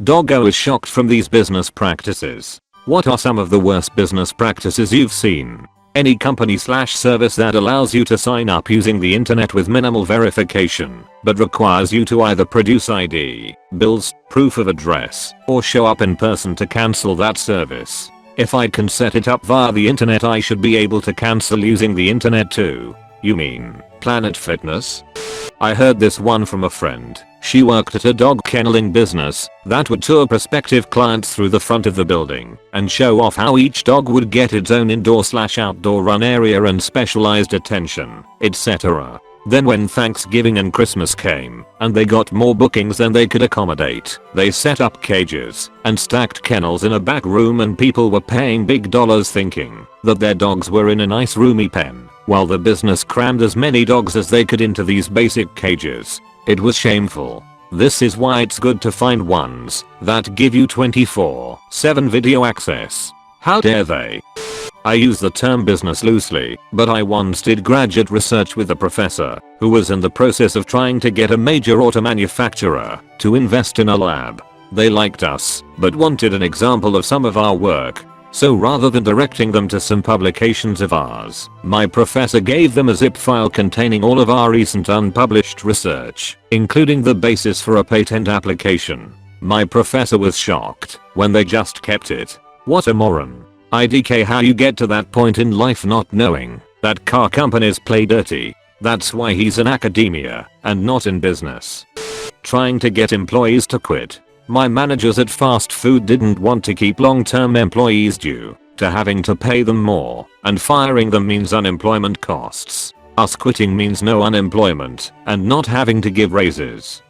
Doggo is shocked from these business practices. What are some of the worst business practices you've seen? Any company/service that allows you to sign up using the internet with minimal verification, but requires you to either produce ID, bills, proof of address, or show up in person to cancel that service. If I can set it up via the internet, I should be able to cancel using the internet too. You mean Planet Fitness? I heard this one from a friend. She worked at a dog kenneling business that would tour prospective clients through the front of the building and show off how each dog would get its own indoor/outdoor run area and specialized attention, etc. Then when Thanksgiving and Christmas came and they got more bookings than they could accommodate, they set up cages and stacked kennels in a back room, and people were paying big dollars thinking that their dogs were in a nice roomy pen, while the business crammed as many dogs as they could into these basic cages. It was shameful. This is why it's good to find ones that give you 24/7 video access. How dare they? I use the term business loosely, but I once did graduate research with a professor who was in the process of trying to get a major auto manufacturer to invest in a lab. They liked us, but wanted an example of some of our work. So rather than directing them to some publications of ours, my professor gave them a zip file containing all of our recent unpublished research, including the basis for a patent application. My professor was shocked when they just kept it. What a moron. IDK, how you get to that point in life not knowing that car companies play dirty. That's why he's in academia and not in business. Trying to get employees to quit. My managers at fast food didn't want to keep long-term employees due to having to pay them more, and firing them means unemployment costs. Us quitting means no unemployment and not having to give raises.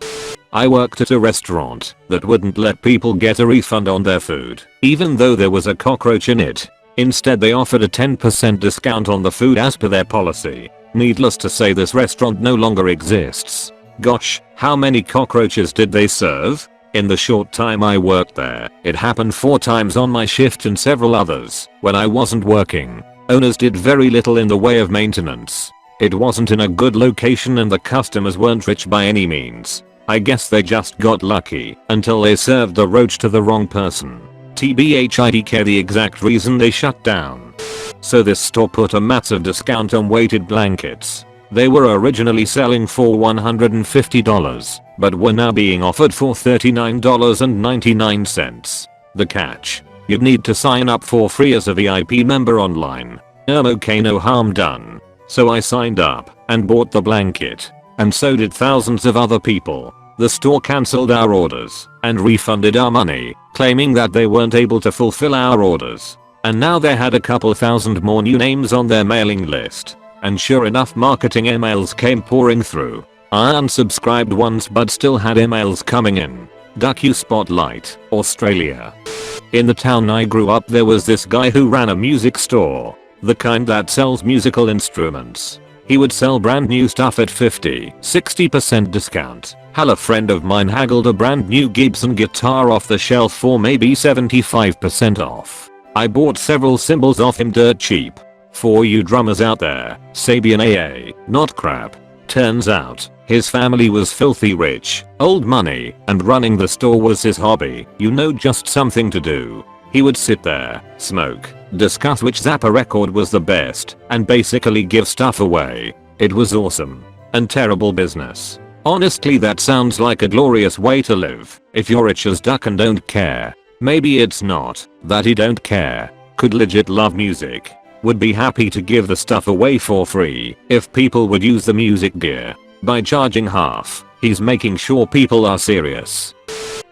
I worked at a restaurant that wouldn't let people get a refund on their food, even though there was a cockroach in it. Instead, they offered a 10% discount on the food as per their policy. Needless to say, this restaurant no longer exists. Gosh, how many cockroaches did they serve? In the short time I worked there, it happened 4 times on my shift and several others when I wasn't working. Owners did very little in the way of maintenance. It wasn't in a good location and the customers weren't rich by any means. I guess they just got lucky until they served the roach to the wrong person. TBHIDK, the exact reason they shut down. So this store put a massive discount on weighted blankets. They were originally selling for $150, but were now being offered for $39.99. The catch? You'd need to sign up for free as a VIP member online. Okay, no harm done. So I signed up and bought the blanket. And so did thousands of other people. The store cancelled our orders and refunded our money, claiming that they weren't able to fulfill our orders. And now they had a couple thousand more new names on their mailing list. And sure enough, marketing emails came pouring through. I unsubscribed once but still had emails coming in. Duck you Spotlight, Australia. In the town I grew up, there was this guy who ran a music store. The kind that sells musical instruments. He would sell brand new stuff at 50-60% discount. Hell, a friend of mine haggled a brand new Gibson guitar off the shelf for maybe 75% off. I bought several cymbals off him dirt cheap. For you drummers out there, Sabian AA, not crap. Turns out, his family was filthy rich, old money, and running the store was his hobby. You know, just something to do. He would sit there, smoke, discuss which Zappa record was the best, and basically give stuff away. It was awesome. And terrible business. Honestly, that sounds like a glorious way to live, if you're rich as duck and don't care. Maybe it's not that he don't care. Could legit love music. Would be happy to give the stuff away for free if people would use the music gear. By charging half, he's making sure people are serious.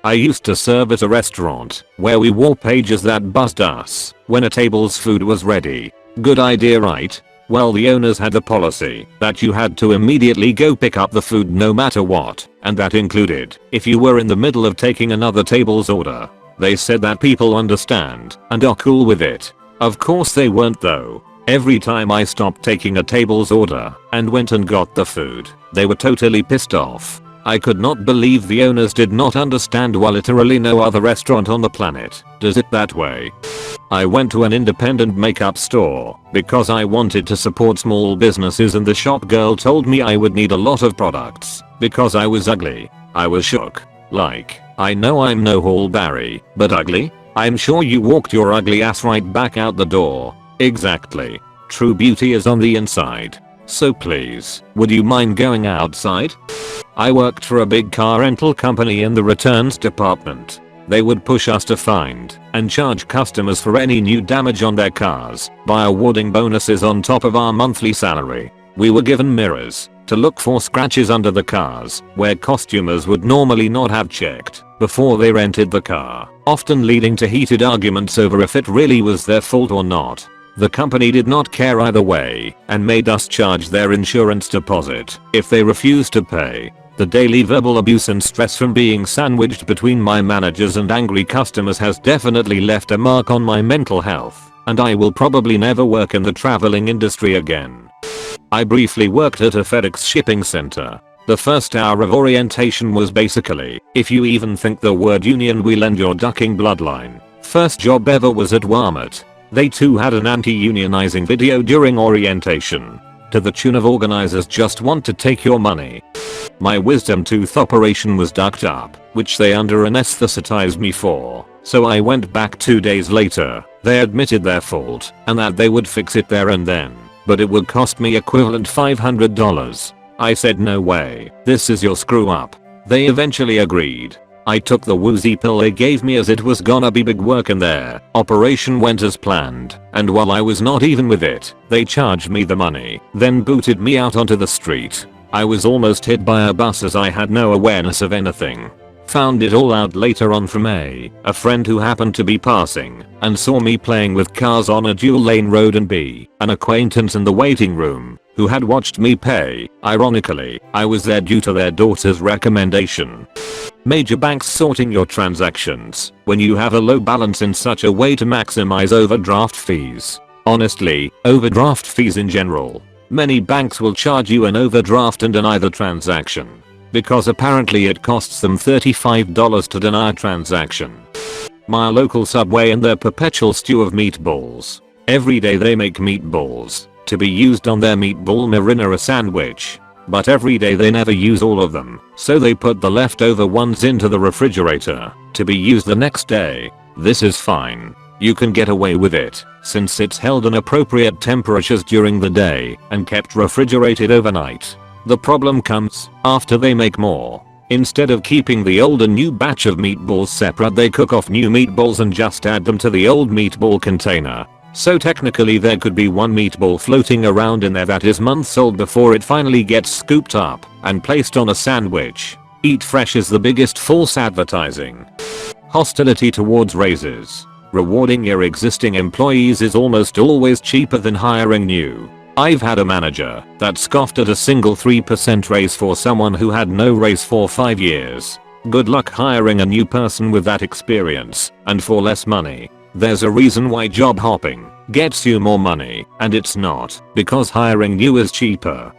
I used to serve at a restaurant where we wore pages that buzzed us when a table's food was ready. Good idea, right? Well, the owners had a policy that you had to immediately go pick up the food no matter what, and that included if you were in the middle of taking another table's order. They said that people understand and are cool with it. Of course they weren't though. Every time I stopped taking a table's order and went and got the food, they were totally pissed off. I could not believe the owners did not understand, while literally no other restaurant on the planet does it that way. I went to an independent makeup store because I wanted to support small businesses, and the shop girl told me I would need a lot of products because I was ugly. I was shook. Like, I know I'm no Halle Berry, but ugly? I'm sure you walked your ugly ass right back out the door. Exactly. True beauty is on the inside. So please, would you mind going outside? I worked for a big car rental company in the returns department. They would push us to find and charge customers for any new damage on their cars by awarding bonuses on top of our monthly salary. We were given mirrors to look for scratches under the cars where costumers would normally not have checked before they rented the car, often leading to heated arguments over if it really was their fault or not. The company did not care either way and made us charge their insurance deposit if they refused to pay. The daily verbal abuse and stress from being sandwiched between my managers and angry customers has definitely left a mark on my mental health, and I will probably never work in the traveling industry again. I briefly worked at a FedEx shipping center. The first hour of orientation was basically, if you even think the word union will end your ducking bloodline. First job ever was at Walmart. They too had an anti-unionizing video during orientation, to the tune of organizers just want to take your money. My wisdom tooth operation was ducked up, which they under anesthetized me for, so I went back 2 days later. They admitted their fault and that they would fix it there and then, but it would cost me equivalent $500. I said no way, this is your screw up. They eventually agreed. I took the woozy pill they gave me as it was gonna be big work in there. Operation went as planned, and while I was not even with it, they charged me the money, then booted me out onto the street. I was almost hit by a bus as I had no awareness of anything. Found it all out later on from a friend who happened to be passing and saw me playing with cars on a dual lane road, and B, an acquaintance in the waiting room who had watched me pay. Ironically, I was there due to their daughter's recommendation. Major banks sorting your transactions when you have a low balance in such a way to maximize overdraft fees. Honestly, overdraft fees in general. Many banks will charge you an overdraft and deny the transaction, because apparently it costs them $35 to deny a transaction. My local Subway and their perpetual stew of meatballs. Every day they make meatballs to be used on their meatball marinara sandwich, but every day they never use all of them, so they put the leftover ones into the refrigerator to be used the next day. This is fine. You can get away with it since it's held in appropriate temperatures during the day and kept refrigerated overnight. The problem comes after they make more. Instead of keeping the old and new batch of meatballs separate, they cook off new meatballs and just add them to the old meatball container. So technically there could be one meatball floating around in there that is months old before it finally gets scooped up and placed on a sandwich. Eat fresh is the biggest false advertising. Hostility towards raises. Rewarding your existing employees is almost always cheaper than hiring new. I've had a manager that scoffed at a single 3% raise for someone who had no raise for 5 years. Good luck hiring a new person with that experience and for less money. There's a reason why job hopping gets you more money, and it's not because hiring new is cheaper.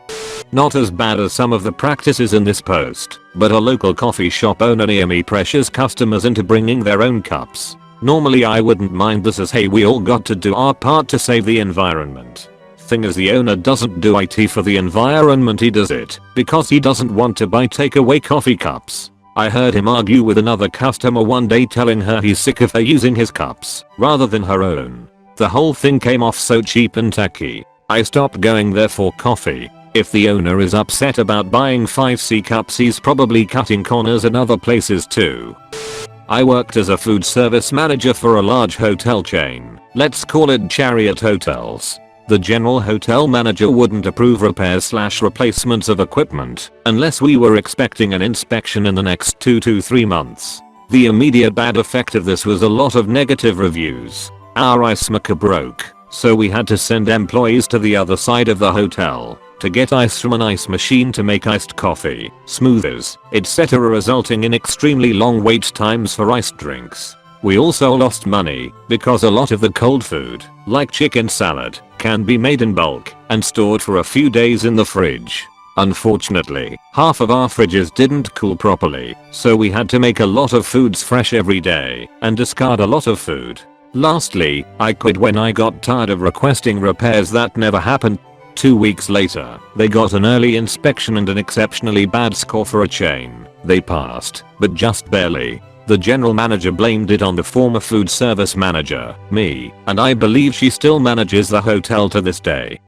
Not as bad as some of the practices in this post, but a local coffee shop owner near me pressures customers into bringing their own cups. Normally I wouldn't mind this, as hey, we all got to do our part to save the environment. Thing is, the owner doesn't do IT for the environment, he does it because he doesn't want to buy takeaway coffee cups. I heard him argue with another customer one day, telling her he's sick of her using his cups rather than her own. The whole thing came off so cheap and tacky. I stopped going there for coffee. If the owner is upset about buying 5C cups, he's probably cutting corners in other places too. I worked as a food service manager for a large hotel chain. Let's call it Chariot Hotels. The general hotel manager wouldn't approve repairs/replacements of equipment unless we were expecting an inspection in the next 2 to 3 months. The immediate bad effect of this was a lot of negative reviews. Our ice maker broke, so we had to send employees to the other side of the hotel to get ice from an ice machine to make iced coffee, smoothies, etc., resulting in extremely long wait times for iced drinks. We also lost money because a lot of the cold food, like chicken salad, can be made in bulk and stored for a few days in the fridge. Unfortunately, half of our fridges didn't cool properly, so we had to make a lot of foods fresh every day and discard a lot of food. Lastly, I quit when I got tired of requesting repairs that never happened. 2 weeks later, they got an early inspection and an exceptionally bad score for a chain. They passed, but just barely. The general manager blamed it on the former food service manager, me, and I believe she still manages the hotel to this day.